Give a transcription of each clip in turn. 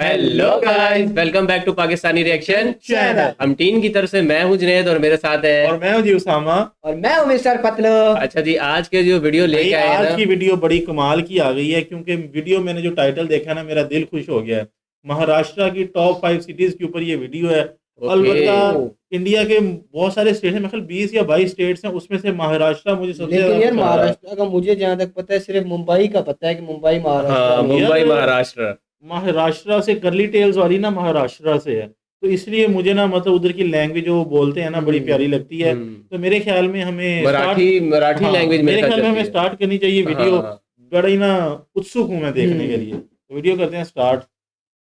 Hello guys, welcome back to Pakistani reaction channel. हम team की तरफ से मैं हूं जुनैद और मेरे साथ है और मैं हूं जी उसामा। और मैं हूं मिस्टर पतलू। अच्छा जी, आज के जो वीडियो भाई लेके आए हैं आज ना, की वीडियो बड़ी कमाल की आ गई है, क्योंकि वीडियो मैंने जो टाइटल देखा ना मेरा दिल खुश हो गया है। महाराष्ट्र की टॉप 5 सिटीज के ऊपर ये वीडियो है। अलबत्ता इंडिया के बहुत सारे स्टेट हैं, मतलब 20 या 22 स्टेट्स हैं, उसमें से महाराष्ट्र मुझे सबसे लेकिन ज्यादा यार पसंद आया। महाराष्ट्र का मुझे जहाँ तक पता है सिर्फ मुंबई का पता है कि मुंबई महाराष्ट्र हाँ, में मुंबई- मुंबई यार, महाराष्ट्र। महाराष्ट्र से करली टेल्स वाली ना महाराष्ट्र से है, तो इसलिए मुझे ना मतलब उधर की लैंग्वेज जो बोलते हैं ना बड़ी प्यारी लगती है। तो मेरे ख्याल में हमें मराठी हाँ, लैंग्वेज मेरे ख्याल में हमें स्टार्ट करनी चाहिए वीडियो। हाँ। बड़ा ही ना उत्सुक हूं मैं देखने के लिए, तो वीडियो करते हैं स्टार्ट।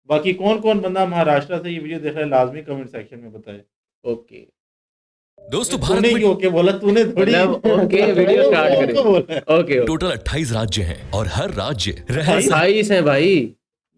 बाकी कौन कौन बंदा महाराष्ट्र से ये वीडियो देख रहा है लाजमी कमेंट सेक्शन में बताए। ओके दोस्तों, भारत तूने में क्यों ओके बोला, तूने थोड़ी मतलब ओके वीडियो स्टार्ट ओके करें। बोला है। ओके टोटल 28 राज्य हैं और हर राज्य 28 है भाई।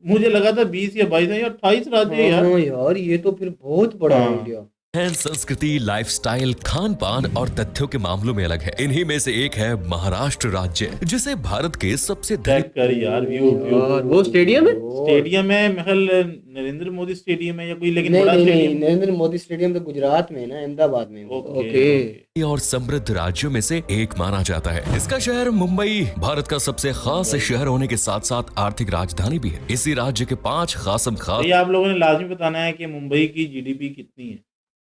मुझे लगा था 20 या 22 है, या 28 राज्य है यार। हाँ यार ये तो फिर बहुत बड़ा हाँ। इंडिया। रहन, संस्कृति, लाइफस्टाइल, खान पान और तथ्यों के मामलों में अलग है। इन्हीं में से एक है महाराष्ट्र राज्य, जिसे भारत के सबसे धनी चेक कर यार, व्यू और वो स्टेडियम है। स्टेडियम है महल नरेंद्र मोदी स्टेडियम है या कोई, लेकिन नहीं बड़ा नहीं नहीं, स्टेडियम। नरेंद्र मोदी स्टेडियम तो गुजरात में है ना, अहमदाबाद में है वो। ओके। और समृद्ध राज्यों में से एक माना जाता है। इसका शहर मुंबई भारत का सबसे खास शहर होने के साथ साथ आर्थिक राजधानी भी है। इसी राज्य के 5 खासम खास ये आप लोगों ने लाजमी बताना है कि मुंबई की जीडीपी कितनी है।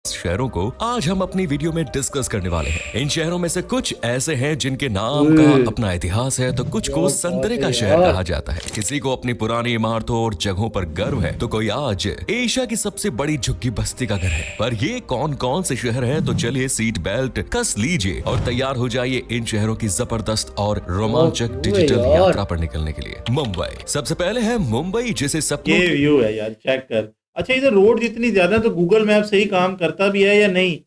शहरों को आज हम अपनी वीडियो में डिस्कस करने वाले हैं। इन शहरों में से कुछ ऐसे हैं जिनके नाम का अपना इतिहास है, तो कुछ को संतरे का शहर कहा जाता है। किसी को अपनी पुरानी इमारतों और जगहों पर गर्व है, तो कोई आज एशिया की सबसे बड़ी झुग्गी बस्ती का घर है। पर ये कौन कौन से शहर हैं, तो चलिए सीट बेल्ट कस लीजिए और तैयार हो जाइए इन शहरों की जबरदस्त और रोमांचक डिजिटल यात्रा पर निकलने के लिए। मुंबई सबसे पहले है मुंबई, जिसे सपनों ये व्यू है यार, चेक कर। अच्छा, इधर रोड जितनी ज्यादा है तो गूगल मैप सही काम करता भी है या नहीं?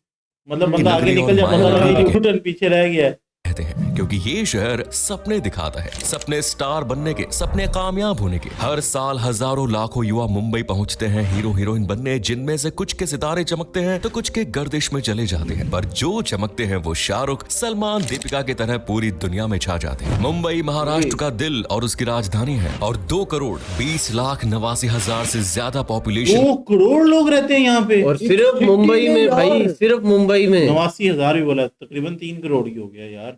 मतलब बंदा आगे नगरी निकल और जाता माया है, नगरी के टर्न पीछे रह गया है। कहते हैं, क्योंकि ये शहर सपने दिखाता है। सपने स्टार बनने के, सपने कामयाब होने के। हर साल हजारों लाखों युवा मुंबई पहुंचते हैं हीरो हीरोइन बनने, जिनमें से कुछ के सितारे चमकते हैं तो कुछ के गर्दिश में चले जाते हैं। पर जो चमकते हैं वो शाहरुख, सलमान, दीपिका की तरह पूरी दुनिया में छा जाते हैं। मुंबई महाराष्ट्र का दिल और उसकी राजधानी है, और 2,20,89,000 से ज्यादा पॉपुलेशन 2 करोड़ लोग रहते हैं यहाँ पे। और सिर्फ मुंबई में भाई, सिर्फ मुंबई में 89,000 भी बोला, तकरीबन 3 करोड़ ही हो गया यार।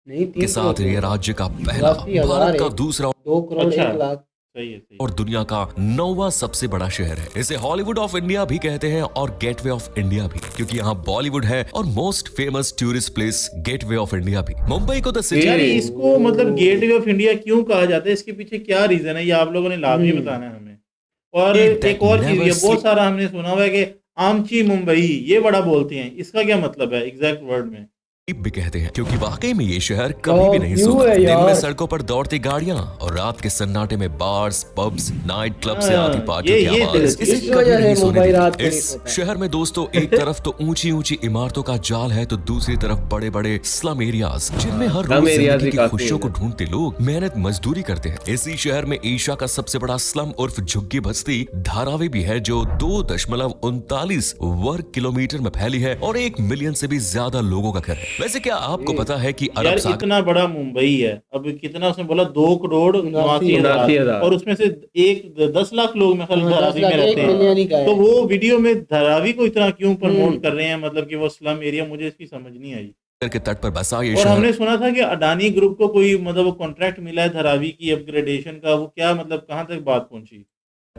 नहीं के साथ ये राज्य का पहला, 82,000 भारत का है। दूसरा 2 करोड़ अच्छा। 1 लाख। सही है, सही और दुनिया का 9वां सबसे बड़ा शहर है। इसे हॉलीवुड ऑफ इंडिया भी कहते हैं और गेटवे ऑफ इंडिया भी, क्योंकि यहाँ बॉलीवुड है, और most famous tourist place gateway of India भी। मुंबई को द है। सिटी यार इसको मतलब गेटवे ऑफ इंडिया क्यों कहा जाता है, इसके पीछे क्या रीजन है, ये आप लोगों ने लाजमी बताना है हमें। और एक और चीज, ये बहुत सारा हमने सुना हुआ है कि आमची मुंबई, ये बड़ा बोलते हैं, इसका क्या मतलब है एग्जैक्ट वर्ड में? भी कहते हैं, क्योंकि वाकई में ये शहर कभी भी नहीं क्यों सोता। है दिन में यार? सड़कों पर दौड़ती गाड़ियां और रात के सन्नाटे में बार्स, पब्स, नाइट क्लब से आती हाँ, पार्टियों की ये आवाज दिलचस्प। इसे इस कभी वजह नहीं से सोने मुंबई रात देती। को नहीं इस सोता है। शहर में दोस्तों एक तरफ तो ऊंची ऊंची इमारतों का जाल है, तो दूसरी तरफ बड़े बड़े स्लम एरियाज, जिनमें हर स्लम रोज एरियाज जिंदगी भी की काफी खुशियों को हैं। ढूंढते लोग मेहनत मजदूरी करते हैं। इसी शहर में एशिया का सबसे बड़ा स्लम उर्फ झुग्गी बस्ती धारावी भी है, जो 2.39 वर्ग किलोमीटर में फैली है और 1 मिलियन से भी ज्यादा लोगों का घर है। वैसे क्या आपको पता है कि अरब यार सागर इतना बड़ा मुंबई है, अब कितना उसने बोला 2 करोड़ 89,000, 89,000। और उसमें से 10 लाख लोग में हाँ, 10 धारावी लाख में 1 रहते मिलियन ही हैं। का है। तो वो वीडियो में धारावी को इतना क्यों प्रमोट कर रहे हैं, मतलब कि वो स्लम एरिया, मुझे इसकी समझ नहीं आई। के तट पर बसा ये और शहर हमने सुना था कि अडानी ग्रुप को कोई मतलब वो कॉन्ट्रैक्ट मिला है धारावी की अपग्रेडेशन का, वो क्या मतलब कहाँ तक बात पहुंची?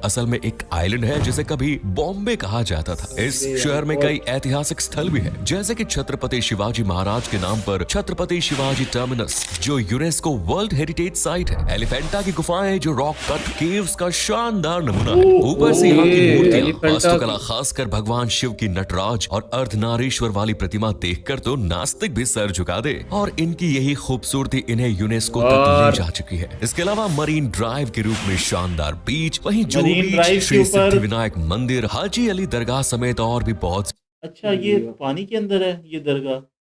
असल में एक आइलैंड है जिसे कभी बॉम्बे कहा जाता था। इस शहर में कई ऐतिहासिक स्थल भी है, जैसे कि छत्रपति शिवाजी महाराज के नाम पर छत्रपति शिवाजी टर्मिनस, जो यूनेस्को वर्ल्ड हेरिटेज साइट है। एलिफेंटा की गुफाएं, जो रॉक कट केव्स का शानदार नमूना है। ऊपर से यहाँ की मूर्तियां, एलिफेंटा वास्तुकला, खासकर भगवान शिव की नटराज और अर्धनारीश्वर वाली प्रतिमा देखकर तो नास्तिक भी सर झुका दे। और इनकी यही खूबसूरती इन्हें यूनेस्को तक ले जा चुकी है। इसके अलावा मरीन ड्राइव के रूप में शानदार बीच, वहीं जुहू मरीन बीच, ड्राइव के श्री ऊपर- सिद्धिविनायक मंदिर, हाजी अली दरगाह समेत और भी बहुत अच्छा, ये पानी के अंदर है ये दरगाह।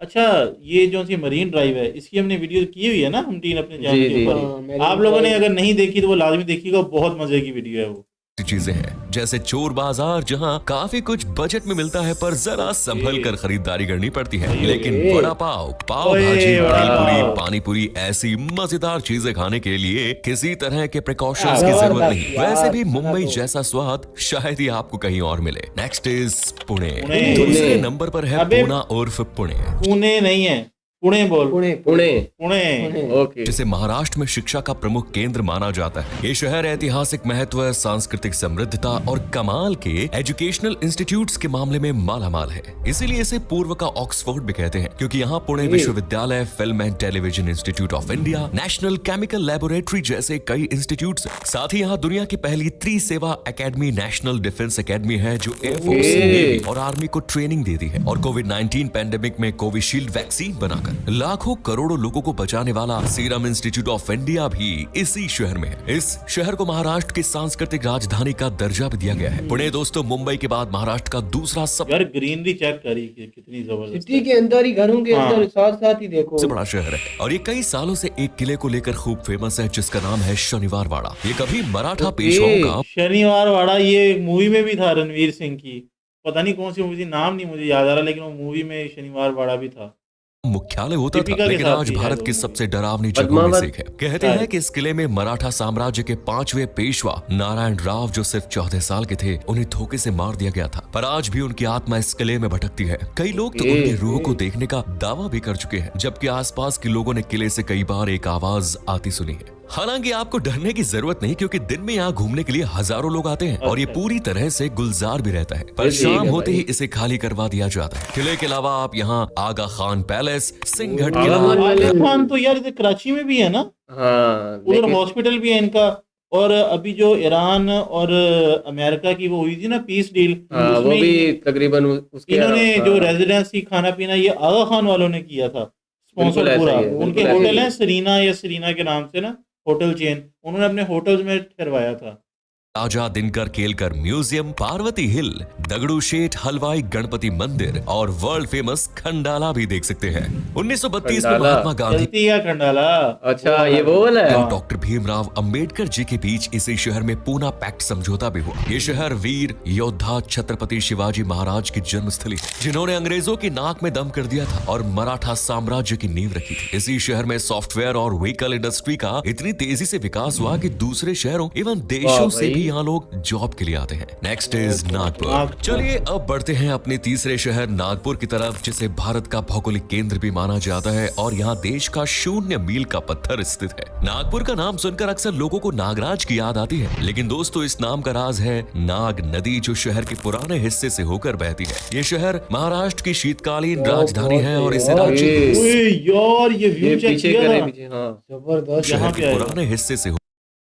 अच्छा, ये जो सी मरीन ड्राइव है, इसकी हमने वीडियो की हुई है ना हम तीन अपने चैनल जी, के जी, ऊपर। हाँ, मेरी आप लोगों ने ड्राइव- अगर नहीं देखी तो वो लाजमी देखिएगा, बहुत मजे की वीडियो है वो। चीजें हैं, जैसे चोर बाजार जहां काफी कुछ बजट में मिलता है पर जरा संभल कर खरीदारी करनी पड़ती है। लेकिन वड़ा पाव, पाव भाजी, भेलपुरी, पानी पूरी ऐसी मजेदार चीजें खाने के लिए किसी तरह के प्रिकॉशंस की जरूरत नहीं। वैसे भी मुंबई जैसा स्वाद शायद ही आपको कहीं और मिले। Next is Pune. दूसरे नंबर पर है पूना उर्फ पुणे। पुणे नहीं है, पुणे बोल। पुणे पुणे। पुणे ओके। जिसे महाराष्ट्र में शिक्षा का प्रमुख केंद्र माना जाता है। ये शहर ऐतिहासिक महत्व, सांस्कृतिक समृद्धता और कमाल के एजुकेशनल इंस्टीट्यूट्स के मामले में मालामाल है। इसीलिए इसे पूर्व का ऑक्सफोर्ड भी कहते हैं, क्योंकि यहाँ पुणे विश्वविद्यालय, film and television institute of India, national chemical laboratory जैसे कई इंस्टीट्यूट्स हैं। साथ ही यहाँ दुनिया की पहली त्रिसेवा एकेडमी, नेशनल डिफेंस एकेडमी है, जो एयरफोर्स, नेवी और आर्मी को ट्रेनिंग देती है। और कोविड-19 पैंडेमिक में कोविशील्ड वैक्सीन बनाकर लाखों करोड़ों लोगों को बचाने वाला सीरम इंस्टीट्यूट ऑफ इंडिया भी इसी शहर में है। इस शहर को महाराष्ट्र की सांस्कृतिक राजधानी का दर्जा भी दिया गया है। पुणे दोस्तों मुंबई के बाद महाराष्ट्र का दूसरा यार ग्रीनरी चेक करी कितनी जबरदस्त। सिटी के अंदर ही, घरों के अंदर साथ साथ ही देखो सबसे बड़ा शहर है। और ये कई सालों से एक किले को लेकर खूब फेमस है, जिसका नाम है शनिवार वाड़ा। ये कभी मराठा पेशवाओं का शनिवार वाड़ा, ये मूवी में भी था रणवीर सिंह की, पता नहीं कौन सी मूवी थी, नाम नहीं मुझे याद आ रहा, लेकिन वो मूवी में शनिवार वाड़ा भी था। मुख्यालय होता था, दीपिका के लेकिन साथ आज भी है भारत वो। की सबसे डरावनी जगहों में से एक है। कहते है। हैं कि इस किले में मराठा साम्राज्य के 5वें पेशवा नारायण राव, जो सिर्फ 14 साल के थे, उन्हें धोखे से मार दिया गया था। पर आज भी उनकी आत्मा इस किले में भटकती है। कई लोग तो उनकी रूह को देखने का दावा भी कर चुके हैं, जबकि आसपास के लोगों ने किले से कई बार एक आवाज आती सुनी है। हालांकि आपको डरने की जरूरत नहीं, क्योंकि दिन में यहाँ घूमने के लिए हजारों लोग आते हैं और ये पूरी तरह से गुलजार भी रहता है। पर शाम होते ही इसे खाली करवा दिया जाता है। किले के अलावा आप यहाँ आगा खान पैलेस, सिंहगढ़ किला, आगा खान तो यार इधर कराची में भी है ना, हाँ उधर हॉस्पिटल भी है इनका। और अभी जो ईरान और अमेरिका की वो हुई थी ना पीस डील, हाँ, वो उसमें भी तकरीबन उसके इन्होंने हाँ। जो रेजिडेंसी खाना पीना ये आगा खान वालों ने किया था, बिल्कुल स्पॉन्सर ऐसा पूरा। ही है, बिल्कुल उनके ऐसा ही होटल है। है सरीना या सरीना के नाम से ना, होटल चेन, उन्होंने अपने होटल्स में ठहरवाया था। राजा दिनकर केलकर म्यूजियम, पार्वती हिल, दगड़ू शेठ हलवाई गणपति मंदिर और वर्ल्ड फेमस खंडाला भी देख सकते हैं। 1932 में खंडाला। महात्मा गांधी चलती है खंडाला। अच्छा ये वो वाला है। हाँ। डॉक्टर भीमराव अंबेडकर जी के बीच इसी शहर में पूना पैक्ट समझौता भी हुआ। ये शहर वीर योद्धा छत्रपति शिवाजी महाराज की जन्मस्थली है, जिन्होंने अंग्रेजों की नाक में दम कर दिया था और मराठा साम्राज्य की नींव रखी थी। इसी शहर में सॉफ्टवेयर और व्हीकल इंडस्ट्री का इतनी तेजी से विकास हुआ कि दूसरे शहरों एवं देशों से भी यहाँ लोग जॉब के लिए आते हैं। Next is Nagpur. चलिए अब बढ़ते हैं अपने तीसरे शहर नागपुर की तरफ, जिसे भारत का भौगोलिक केंद्र भी माना जाता है और यहाँ देश का 0 मील का पत्थर स्थित है। नागपुर का नाम सुनकर अक्सर लोगों को नागराज की याद आती है, लेकिन दोस्तों इस नाम का राज है नाग नदी, जो शहर के पुराने हिस्से से होकर बहती है। ये शहर महाराष्ट्र की शीतकालीन राजधानी है और इसे राज्य के ओए यार ये व्यू ये चेक पीछे किया करे था। पीछे हाँ। जबरदस्त। यहाँ शहर पे के आएगा। पुराने हिस्से से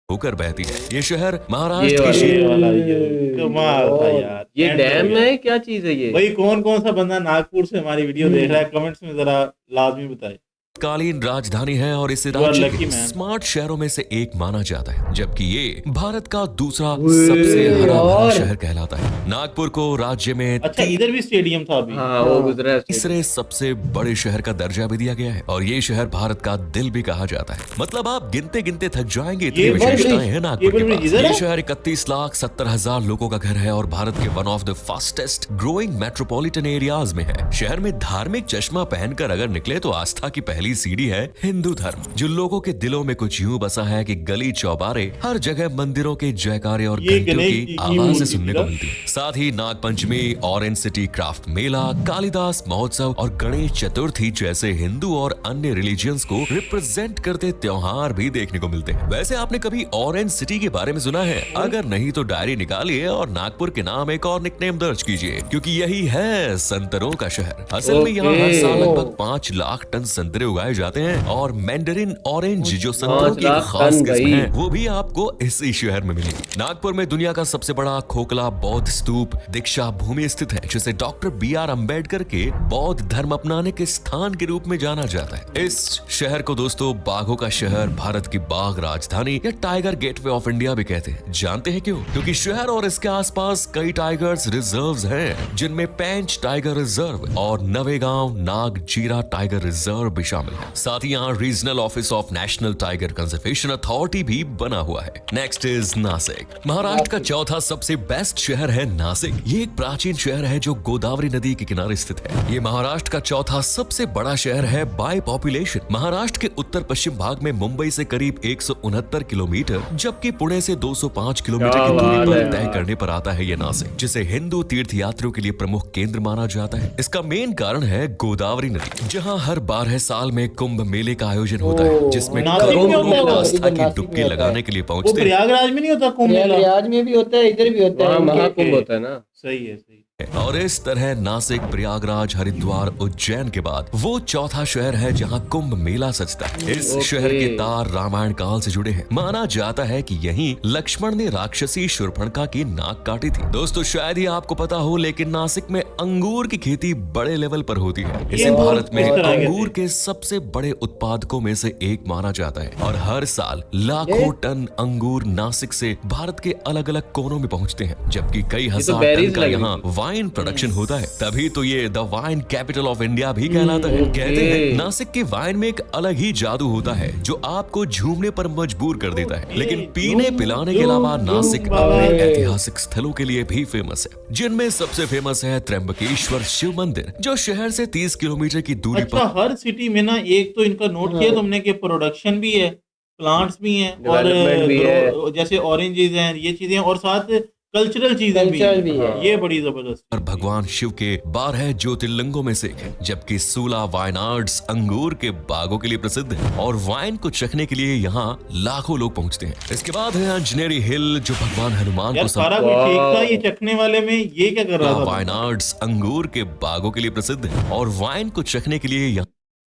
होकर बहती है। ये शहर ये महाराष्ट्र वाला। की ये वाला ये कमाल था यार। ये एंड डैम हो गया। है, क्या चीज है ये? भाई कौन कौन सा बंदा नागपुर से हमारी वीडियो देख रहा है, कमेंट्स में जरा लाजमी बताए। कालीन राजधानी है और इसे You are राज्य lucky, के man. स्मार्ट शहरों में से एक माना जाता है, जबकि ये भारत का दूसरा ओए सबसे हरा भरा यार। शहर कहलाता है। नागपुर को राज्य में अच्छा इधर भी स्टेडियम था अभी। हाँ वो गुजरा है। तीसरे सबसे बड़े शहर का दर्जा भी दिया गया है और ये शहर भारत का दिल भी कहा जाता है। मतलब आप गिनते गिनते थक जाएंगे, इतनी ये विशेषताएं हैं नागपुर ये के बड़ी पास। इधर ये है? शहर 31,70,000 लोगों का घर है और भारत के one of the fastest growing metropolitan areas में है। शहर में धार्मिक चश्मा पहनकर अगर निकले तो आस्था की पहली सीढ़ी है हिंदू धर्म, जो लोगों के दिलों में कुछ यूं बसा है कि गली चौबारे हर जगह मंदिरों के जयकारे और ये घंटियों गणेश की की आवाजें मूर्ति सुनने थी को ना? मिलती है। साथ ही Nag Panchami, orange city craft मेला, कालिदास महोत्सव और गणेश चतुर्थी जैसे हिंदू और अन्य रिलीजियंस को रिप्रेजेंट करते त्योहार भी देखने को मिलते हैं। वैसे आपने कभी ऑरेंज सिटी के बारे में सुना है? अगर नहीं तो डायरी निकालिए और नागपुर के नाम एक और निकनेम दर्ज कीजिए, क्योंकि यही है संतरों का शहर। असल में यहाँ हर साल लगभग 5 लाख टन संतरे उगाए जाते हैं और मैंडरिन ऑरेंज जो संतरों 5 की लाख खास टन किस्म भाई। है, वो भी आपको इसी शहर में मिलेगी। नागपुर में दुनिया का सबसे बड़ा खोखला बौद्ध स्तूप दीक्षा भूमि स्थित है, जिसे डॉक्टर BR अम्बेडकर के बौद्ध धर्म अपनाने के स्थान के रूप में जाना जाता है। इस शहर को दोस्तों बाघों का शहर, भारत की बाघ राजधानी या टाइगर गेटवे ऑफ इंडिया भी कहते हैं। जानते हैं क्यों? क्योंकि शहर और इसके आसपास कई टाइगर्स रिजर्व्स हैं, जिनमें पेंच टाइगर रिजर्व और नवेगांव नागजीरा टाइगर रिजर्व भी शामिल शामिल है। साथ ही यहाँ regional office of national tiger conservation authority भी बना हुआ है। Next is Nashik. महाराष्ट्र का चौथा सबसे बेस्ट शहर है नासिक। ये एक प्राचीन शहर है जो गोदावरी नदी के किनारे स्थित है। ये महाराष्ट्र का चौथा सबसे बड़ा शहर है बाय पॉपुलेशन। महाराष्ट्र के उत्तर पश्चिम भाग में मुंबई से करीब 169 किलोमीटर जबकि पुणे से 205 किलोमीटर की दूरी पर तय करने पर आता है ये नासिक, जिसे हिंदू तीर्थ यात्रियों के लिए प्रमुख केंद्र माना जाता है। इसका मेन कारण है गोदावरी नदी, जहाँ हर 12 साल में कुंभ मेले का आयोजन होता है, जिसमें नासिक करोड़ों में होता लोग है? आस्था की नासिक डुबकी में होता है। लगाने के लिए वो पहुंचते हैं। प्रयागराज में नहीं होता कुंभ मेला? प्रयागराज में भी होता है, इधर भी होता है। वहाँ इनके- महाकुंभ होता है ना। सही है, सही। और इस तरह नासिक, प्रयागराज, हरिद्वार, उज्जैन के बाद वो चौथा शहर है जहां कुंभ मेला सजता है। इस ओके। शहर के तार रामायण काल से जुड़े हैं। माना जाता है कि यहीं लक्ष्मण ने राक्षसी शूर्पणखा की नाक काटी थी। दोस्तों शायद ही आपको पता हो, लेकिन नासिक में अंगूर की खेती बड़े लेवल पर होती है। इसे ये भारत में किस तरह के अंगूर थे? के सबसे बड़े उत्पादकों में से एक माना जाता है और हर साल लाखों टन अंगूर नासिक से भारत के अलग अलग कोनों में पहुंचते हैं, जबकि कई हजार टन berries का लग रही यहाँ थी। वाइन प्रोडक्शन होता है। तभी तो ये the wine capital of India भी कहलाता है। कहते हैं नासिक के वाइन में एक अलग ही जादू होता है जो आपको झूमने पर मजबूर कर देता है। लेकिन पीने पिलाने के अलावा नासिक अपने ऐतिहासिक स्थलों के लिए भी फेमस है, जिनमें सबसे फेमस है त्र्यंबकेश्वर शिव मंदिर, जो शहर से 30 किलोमीटर की दूरी अच्छा, पर। हर सिटी में ना एक तो इनका नोट किया तुमने कि प्रोडक्शन भी है, प्लांट्स भी हैं और Development भी है। जैसे ऑरेंजेस हैं, ये चीजें, और साथ कल्चरल चीजें भी Culture भी हैं। है। ये बड़ी जबरदस्त और भगवान शिव के 12 ज्योतिर्लिंगों में से एक है, जबकि सूला वाइनार्ड्स अंगूर के बागों के लिए प्रसिद्ध है और वाइन को चखने के लिए यहाँ लाखों लोग पहुँचते हैं। इसके बाद है अंजनेरी हिल, जो भगवान हनुमान यार। को सारा कुछ ठीक था, ये चखने वाले में ये क्या कर रहा था? वाइनार्ड्स अंगूर के बागों के लिए प्रसिद्ध है और वाइन को चखने के लिए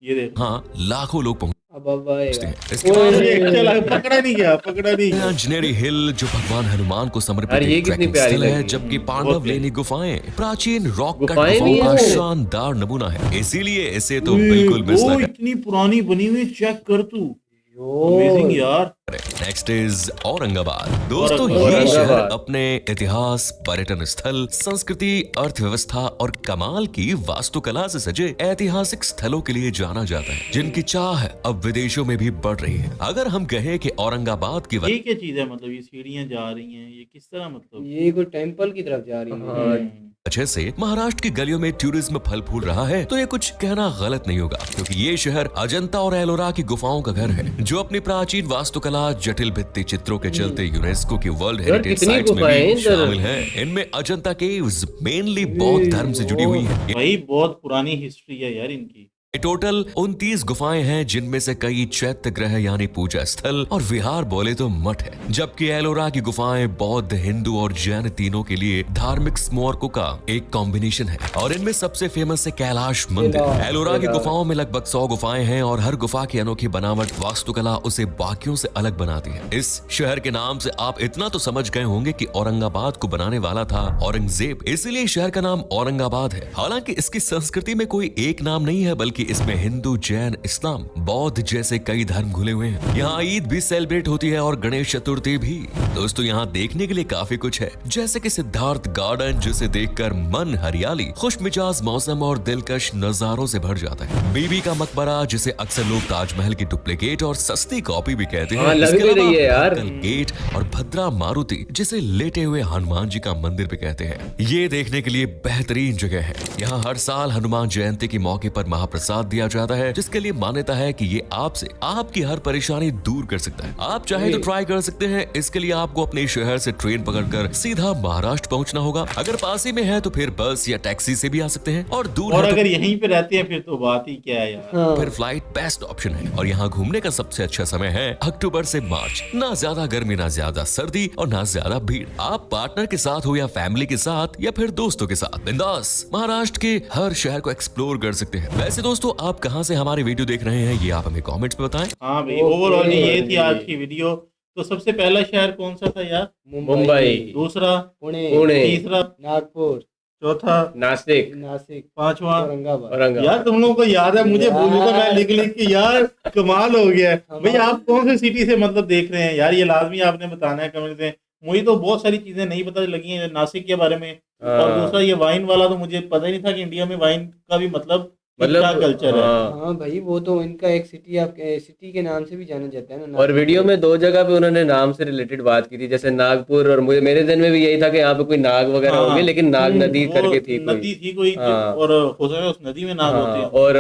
ये देख, यहाँ लाखों लोग पहुँचते अब आएगा। हैं। इसके बाद है ये चला, पकड़ा नहीं गया, पकड़ा नहीं गया। अंजनेरी हिल, जो भगवान हनुमान को समर्पित यार, ये एक कितनी ट्रैकिंग प्यारी स्थल है, लगी। जबकि बहुत पांडव प्यारी। लेनी गुफाएं प्राचीन रॉक कट गुफाएं भी गुफाओं का हैं। शानदार नमूना है, इसीलिए इसे तो बिल्कुल मिस वो ना करें। इतनी पुरानी बनी हुई, चेक कर तू, यो। अमेजिंग यार। Next is Aurangabad. दोस्तों ये औरंगाबाद। शहर अपने इतिहास, पर्यटन स्थल, संस्कृति, अर्थव्यवस्था और कमाल की वास्तुकला से सजे ऐतिहासिक स्थलों के लिए जाना जाता है, जिनकी चाह अब विदेशों में भी बढ़ रही है। अगर हम कहें कि औरंगाबाद की ये क्या चीज है? मतलब ये सीढ़ियां जा रही हैं, ये किस तरह? मतलब ये कोई टेंपल की तरफ जा रही है। हाँ। वजह से महाराष्ट्र की गलियों में टूरिज्म फल फूल रहा है, तो ये कुछ कहना गलत नहीं होगा, क्योंकि ये शहर अजंता और एलोरा की गुफाओं का घर है, जो अपनी प्राचीन वास्तुकला, जटिल भित्ति चित्रों के चलते यूनेस्को की वर्ल्ड यार, हेरिटेज कितनी साइट्स में गुफाएं भी हैं इधर। शामिल हैं। इनमें अजंता केव्स मेनली बौद्ध धर्म से जुड़ी हुई है। भाई बहुत पुरानी हिस्ट्री है यार इनकी। टोटल 29 गुफाएं हैं, जिनमें से कई चैत्य ग्रह यानी पूजा स्थल और विहार बोले तो मठ है, जबकि एलोरा की गुफाएं बौद्ध, हिंदू और जैन तीनों के लिए धार्मिक स्मारकों का एक कॉम्बिनेशन है और इनमें सबसे फेमस है कैलाश मंदिर। एलोरा की गुफाओं में लगभग 100 गुफाएं हैं और हर गुफा की अनोखी बनावट, वास्तुकला उसे बाकियों से अलग बनाती है। इस शहर के नाम से आप इतना तो समझ गए होंगे कि औरंगाबाद को बनाने वाला था औरंगजेब, इसीलिए शहर का नाम औरंगाबाद है। हालांकि इसकी संस्कृति में कोई एक नाम नहीं है, बल्कि इसमें हिंदू, जैन, इस्लाम, बौद्ध जैसे कई धर्म घुले हुए हैं। यहाँ ईद भी सेलिब्रेट होती है और गणेश चतुर्थी भी। दोस्तों यहाँ देखने के लिए काफी कुछ है, जैसे कि सिद्धार्थ गार्डन, जिसे देखकर मन हरियाली, खुश मिजाज मौसम और दिलकश नजारों से भर जाता है। बीबी का मकबरा, जिसे अक्सर लोग ताजमहल की डुप्लीकेट और सस्ती कॉपी भी कहते हैं। हाँ, लग इसके भी अलावा रही है यार। भटकल गेट और भद्रा मारुति, जिसे लेटे हुए हनुमान जी का मंदिर भी कहते हैं। ये देखने के लिए बेहतरीन जगह है। यहाँ हर साल हनुमान जयंती के मौके पर महाप्रसाद दिया जाता है, जिसके लिए मान्यता है कि ये आपसे आपकी हर परेशानी दूर कर सकता है। आप चाहे तो ट्राई कर सकते हैं। इसके लिए आपको अपने शहर से ट्रेन पकड़कर सीधा महाराष्ट्र पहुंचना होगा। अगर पास ही में है तो फिर बस या टैक्सी से भी आ सकते हैं, और दूर और है तो अगर यहीं पे रहते हैं फिर तो बात ही क्या है यार। हाँ। फिर फ्लाइट बेस्ट ऑप्शन है। और यहाँ घूमने का सबसे अच्छा समय है अक्टूबर से मार्च। ना ज्यादा गर्मी, ना ज्यादा सर्दी और ना ज्यादा भीड़। आप पार्टनर के साथ हो या फैमिली के साथ या फिर दोस्तों के साथ बिंदास महाराष्ट्र के हर शहर को एक्सप्लोर कर सकते हैं। वैसे दोस्तों, आप कहाँ से हमारी वीडियो देख रहे हैं, ये आप हमें कमेंट्स में बताएं। हाँ भाई, ओवरऑल ये थी आज की वीडियो। तो सबसे पहला शहर कौन सा था यार? मुंबई, दूसरा पुणे, पुणे, तीसरा, नागपुर, चौथा, नासिक, नासिक, पांचवा। औरंगाबाद। औरंगाबाद। यार तुम लोगों को याद है, मुझे बोलूँ तो मैं लिख लिख के यार कमाल हो गया है। भाई आप कौन सी सिटी से मतलब देख रहे हैं यार? ये लाजमी आपने बताना है कमेंट में। मुझे तो बहुत सारी चीजें नहीं पता लगी हैं नासिक के बारे में। और दूसरा ये वाइन वाला तो मुझे पता ही नहीं था कि इंडिया में वाइन का भी मतलब मतलब क्या कल्चर है। हाँ। हाँ भाई, वो तो इनका एक सिटी के नाम से भी जाना जाता है ना। और वीडियो में 2 जगह पे उन्होंने नाम से रिलेटेड बात की थी, जैसे नागपुर, और मेरे दिन में भी यही था कि यहाँ पे कोई नाग वगैरह हाँ, होंगे, लेकिन नाग नदी वो करके थी कोई। नदी थी कोई हाँ। और हो सकता है उस नदी में नाग होते हाँ, हैं। और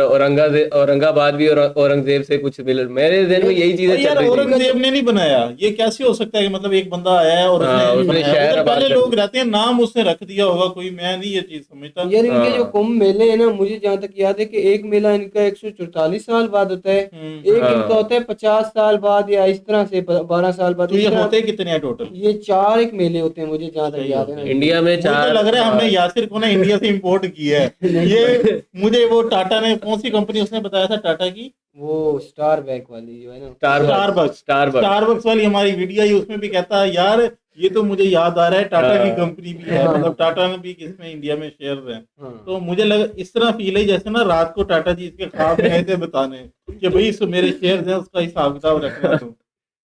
औरंगाबाद भी, और औरंगजेब से कुछ मिल, मेरे दिन में यही और चीजें चल यार रही थी। औरंगजेब ने नहीं बनाया, ये कैसे हो सकता है कि मतलब एक बंदा आया है और हाँ, उसने उसने बनाया। शहर उधर आबाद पहले कर लोग दिया। रहते हैं, नाम उसने रख दिया होगा कोई, मैं नहीं ये चीज समझता। यार इनके जो हाँ। कुंभ मेले हैं ना, मुझे जहाँ तक याद है कि एक मेला इनका 144 साल बाद होता है, एक हाँ। इनका होता है 50 साल बाद, या इस तरह से 12 साल बाद, तो इस ये तरह होते कितने हैं टोटल? ये 4 एक मेले होते हैं मुझे जहाँ तक सही याद है होते ना। हैं। इंडिया में मुझे तो 4। लग रहा है हमने यासिर को ना इंडिया से इंपोर्ट किया है नहीं। ये। मुझे वो टाटा ने, कौन सी कंपनी उसने बताया था टाटा की, वो स्टार बैक वाली जो है ना, स्टारबक्स। स्टारबक्स। स्टारबक्स वाली हमारी वीडियो आई, उसमें भी कहता है यार ये तो मुझे याद आ रहा है टाटा की कंपनी भी है, हाँ। मतलब टाटा ने भी किसमें इंडिया में शेयर है। हाँ। तो मुझे लगा इस तरह फील है जैसे ना रात को टाटा जी इसके ख्वाब में आए थे बताने कि भाई इस मेरे शेयर हैं उसका हिसाब किताब रखना तुम।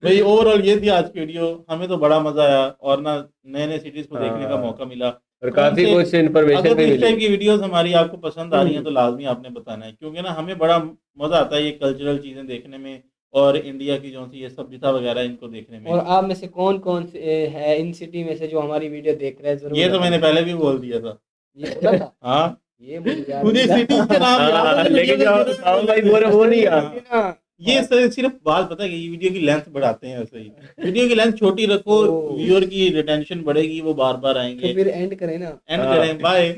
भाई ओवरऑल ये थी आज की वीडियो, हमें तो बड़ा मजा आया और ना नए नए सिटीज को देखने का हाँ। मौका मिला। और कौन काफी से, कुछ इन्फॉर्मेशन अगर भी इस टाइप मिली। की वीडियोस हमारी आपको पसंद आ रही हैं तो लाजमी आपने बताना है, क्योंकि ना हमें बड़ा मजा आता है ये कल्चरल चीजें देखने में और इंडिया की जो सी ये सभ्यता वगैरह इनको देखने में। और आप में से कौन कौन से है इन सिटी में से जो हमारी वीडियो देख रहे हैं, जरूर ये तो मैंने बताना। पहले भी बोल दिया था। ये बोला था? हाँ, ये मुझे याद मुझे नहीं सिटीज के नाम याद है, हाँ, वीडियो लेकिन के जो शुरू में साहब भाई बोला। वो नहीं याद। था ना। ये सिर्फ बात पता है कि ये वीडियो की लेंथ बढ़ाते हैं ऐसे ही। वीडियो की लेंथ छोटी रखो, ओ। व्यूअर की रिटेंशन बढ़ेगी, वो बार बार तो आएंगे। फिर एंड करें ना। एंड हाँ। करें, बाय।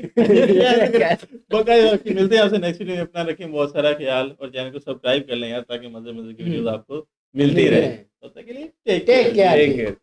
मिलते हैं आपसे नेक्स्ट वीडियो में। अपना रखें बहुत सारा ख्याल और चैनल को सब्सक्राइब कर लें यार, ताकि मजे मजे की वीडियोस आपको मिलती रहे। तब तक के लिए take Take care. Take care.